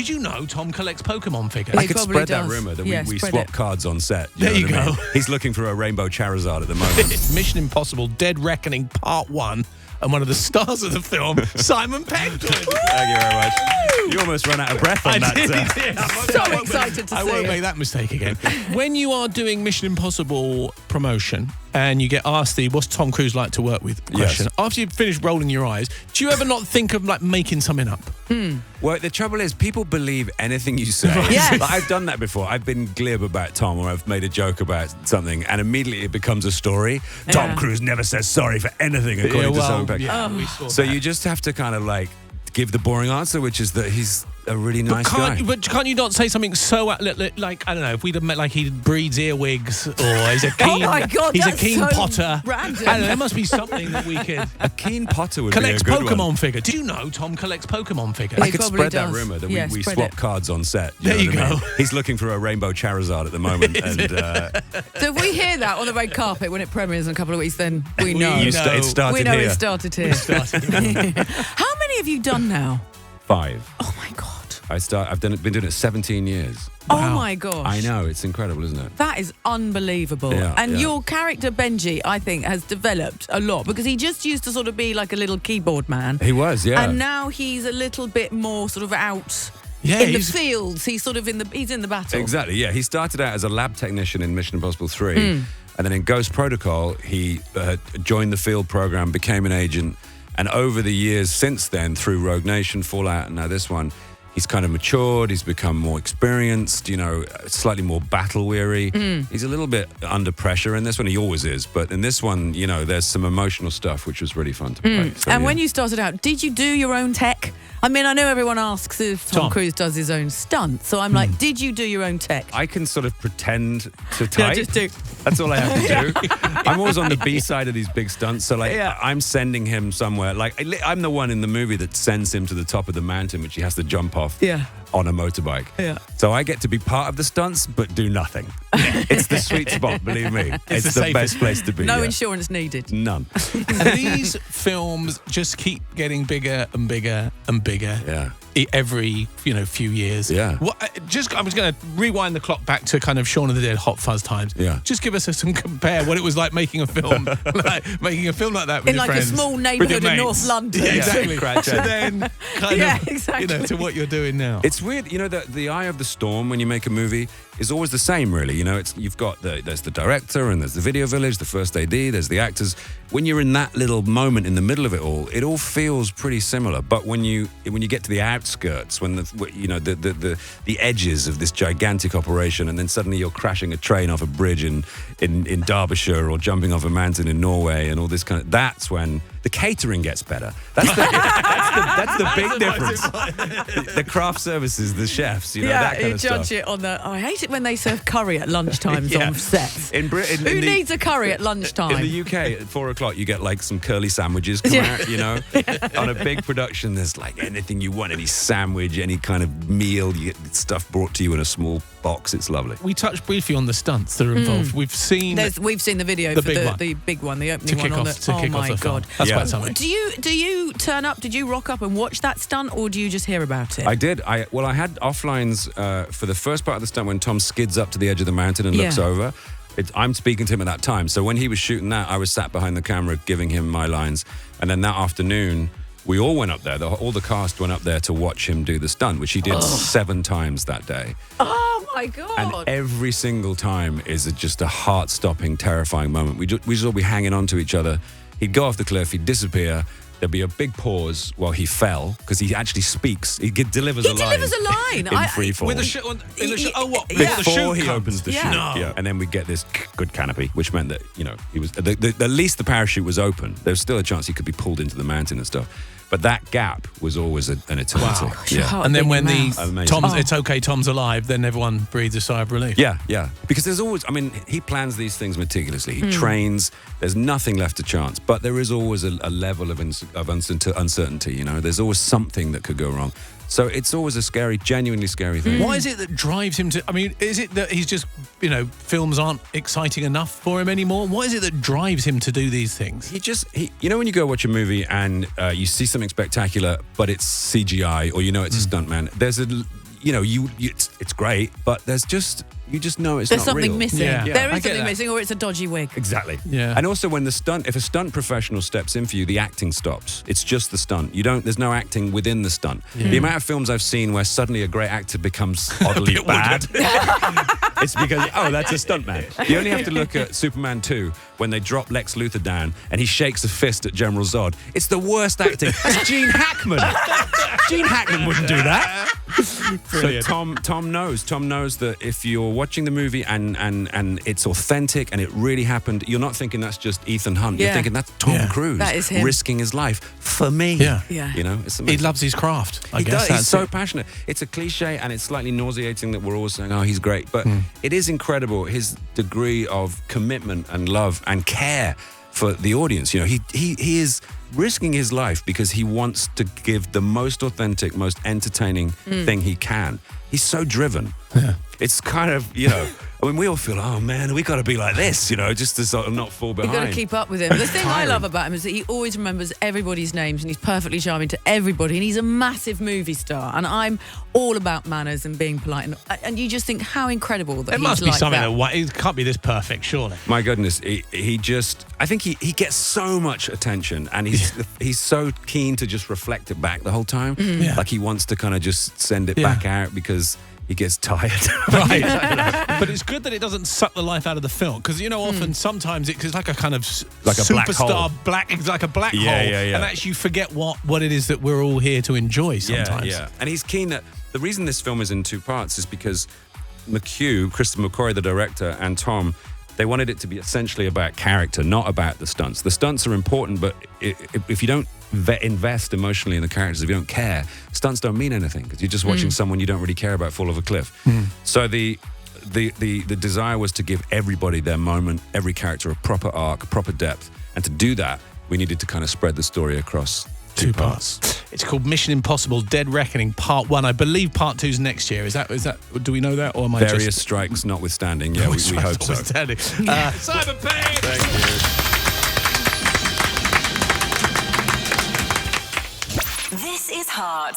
Did you know Tom collects Pokemon figures? I He could probably spread that does. rumour that Yeah, we spread swap it. cards on set. There you know what I go. mean? He's looking for a rainbow Charizard at the moment. Mission Impossible Dead Reckoning Part 1, and one of the stars of the film, Simon Pegg. Thank you very much. You almost ran out of breath on that. So excited to I see won't it. make that mistake again. When you are doing Mission Impossible promotion and you get asked the "what's Tom Cruise like to work with" question, Yes. after you've finished rolling your eyes, do you ever not think of like making something up? Well, the trouble is, people believe anything you say. Yes. Like, I've done that before. I've been glib about Tom, or I've made a joke about something, and immediately it becomes a story. Tom Cruise never says sorry for anything, according to Simon Pegg. we saw So that. you just have to kind of like give the boring answer, which is that he's a really nice guy. But can't you not say something so like I don't know, if we'd have met like he breeds earwigs or he's a keen Oh my God, he's a that's keen so potter. random. I don't know, there must be something that we could A keen potter would collects be a good Pokemon one. figures. Do you know Tom collects Pokemon figures? I He could probably spread that does. rumour that Yeah, we spread swap it. cards on set. There know you what I go. mean? He's looking for a rainbow Charizard at the moment. And So if we hear that on the red carpet when it premieres in a couple of weeks, then we know. know. it started We know here. it started here. How many have you done now? 5. Oh my God. I've been doing it 17 years. Oh my gosh. I know, it's incredible, isn't it? That is unbelievable. Yeah, and yeah. your character, Benji, I think, has developed a lot because he just used to sort of be like a little keyboard man. He was, yeah. And now he's a little bit more sort of out Yeah, in the he's- fields. He's sort of he's in the battle. Exactly, yeah. He started out as a lab technician in Mission Impossible 3. Hmm. And then in Ghost Protocol, he joined the field program, became an agent. And over the years since then, through Rogue Nation, Fallout, and now this one, he's kind of matured. He's become more experienced, slightly more battle weary. Hmm. He's a little bit under pressure in this one. He always is. But in this one, there's some emotional stuff, which was really fun to play. So, And yeah. when you started out, did you do your own tech? I mean, I know everyone asks if Tom Tom. Cruise does his own stunt. So I'm like, did you do your own tech? I can sort of pretend to type. just do. That's all I have to do. I'm always on the B side of these big stunts. So, Yeah. I'm sending him somewhere. I'm the one in the movie that sends him to the top of the mountain, which he has to jump off Yeah. on a motorbike. Yeah. So I get to be part of the stunts, but do nothing. It's the sweet spot, believe me. It's the the safest. best place to be. No yeah. insurance needed. None. And these films just keep getting bigger and bigger and bigger. Yeah. Every few years. Yeah. I was going to rewind the clock back to kind of Shaun of the Dead, Hot Fuzz times. Yeah. Just give us some compare what it was like making a film, making a film like that with In your like a friends, small with neighbourhood your in mates. North London. Yeah, exactly. Crouch To End. then kind Yeah, of, exactly. to what you're doing now. It's weird, the eye of the storm when you make a movie is always the same, really. You've got there's the director and there's the video village, the first AD, there's the actors. When you're in that little moment in the middle of it all feels pretty similar. But when you get to the outskirts, when the edges of this gigantic operation, and then suddenly you're crashing a train off a bridge in Derbyshire or jumping off a mountain in Norway and all this that's when the catering gets better. That's the big difference. The craft services, the chefs, that kind you of judge stuff. it on the. I hate it when they serve curry at lunchtimes Yeah. on sets. In Britain, Who needs a curry at lunchtime? In the UK, at 4 o'clock, you get like some curly sandwiches come Yeah. out, On a big production, there's like anything you want, any sandwich, any kind of meal, you get stuff brought to you in a small box. It's lovely. We touched briefly on the stunts that are involved. We've seen We've seen the video The for big one. the big one, the to opening kick one on off the. to Oh kick off my the film. God! That's Yeah. quite something. Do you turn up? Did you rock up and watch that stunt, or do you just hear about it? I did. I had offlines for the first part of the stunt when Tom skids up to the edge of the mountain and looks Yeah. over. I'm speaking to him at that time. So when he was shooting that, I was sat behind the camera giving him my lines. And then that afternoon, we all went up there. All the cast went up there to watch him do the stunt, which he did 7 times that day. Oh my God! And every single time is just a heart-stopping, terrifying moment. We'd just all be hanging on to each other. He'd go off the cliff, he'd disappear. There'd be a big pause while he fell, because he actually speaks. He delivers a line. delivers a line. In free fall. With a sh- in the sh- oh, what? Yeah. Before the Before chute he comes. opens the Yeah. chute. No. Yeah. And then we get this good canopy, which meant that, he was, at least the parachute was open. There was still a chance he could be pulled into the mountain and stuff. But that gap was always an eternity. Wow. Yeah. Heart And then beating when mouth. Amazing. it's okay, Tom's alive, then everyone breathes a sigh of relief. Yeah, yeah. Because there's always, he plans these things meticulously. He trains. There's nothing left to chance. But there is always a level of uncertainty, There's always something that could go wrong. So it's always a genuinely scary thing. Why is it that drives him to... is it that he's just, films aren't exciting enough for him anymore? What is it that drives him to do these things? When you go watch a movie and you see something spectacular, but it's CGI or it's a stuntman, you know, it's great, but you just know it's There's not something real. missing. Yeah. There I is get something that. missing, or it's a dodgy wig. Exactly. Yeah. And also if a stunt professional steps in for you, the acting stops. It's just the stunt. There's no acting within the stunt. The amount of films I've seen where suddenly a great actor becomes oddly bad, it's because, that's a stunt man. You only have to look at Superman 2 when they drop Lex Luthor down and he shakes a fist at General Zod. It's the worst acting. That's Gene Hackman. Gene Hackman wouldn't do that. So Tom knows that if you're watching the movie and it's authentic and it really happened, you're not thinking that's just Ethan Hunt. You're Yeah. thinking that's Tom Cruise That is him. risking his life for me. Yeah. Yeah. You know, it's He amazing. loves his craft. I He guess does. He's that's so it. passionate. It's a cliche and it's slightly nauseating that we're all saying, oh, he's great. But it is incredible, his degree of commitment and love and care for the audience. You know, he is risking his life because he wants to give the most authentic, most entertaining thing he can. He's so driven. Yeah. It's kind of, you know, I mean, we all feel, oh man, we got to be like this, you know, just to sort of not fall behind. You've got to keep up with him. The thing I love about him is that he always remembers everybody's names and he's perfectly charming to everybody, and he's a massive movie star. And I'm all about manners and being polite, and you just think how incredible that It he's must be like something that. it can't be this perfect, surely. My goodness, I think he gets so much attention, and he's so keen to just reflect it back the whole time. Yeah. Like he wants to kind of just send it back out because he gets tired. Right. But it's good that it doesn't suck the life out of the film, because often sometimes it's like a kind of Like a black hole. it's like a black hole, Yeah. and actually you forget what it is that we're all here to enjoy sometimes. Yeah. And he's keen that the reason this film is in two parts is because Kristen McQuarrie, the director, and Tom, they wanted it to be essentially about character, not about the stunts. The stunts are important, but if you don't invest emotionally in the characters, if you don't care, stunts don't mean anything because you're just watching someone you don't really care about fall off a cliff. So the desire was to give everybody their moment, every character a proper arc, proper depth, and to do that, we needed to kind of spread the story across two parts. It's called Mission Impossible: Dead Reckoning Part 1. I believe Part 2's next year. Is that? Do we know that, or am I Various just strikes notwithstanding, yeah, we hope so. Simon Pegg! Thank you. This is Heart.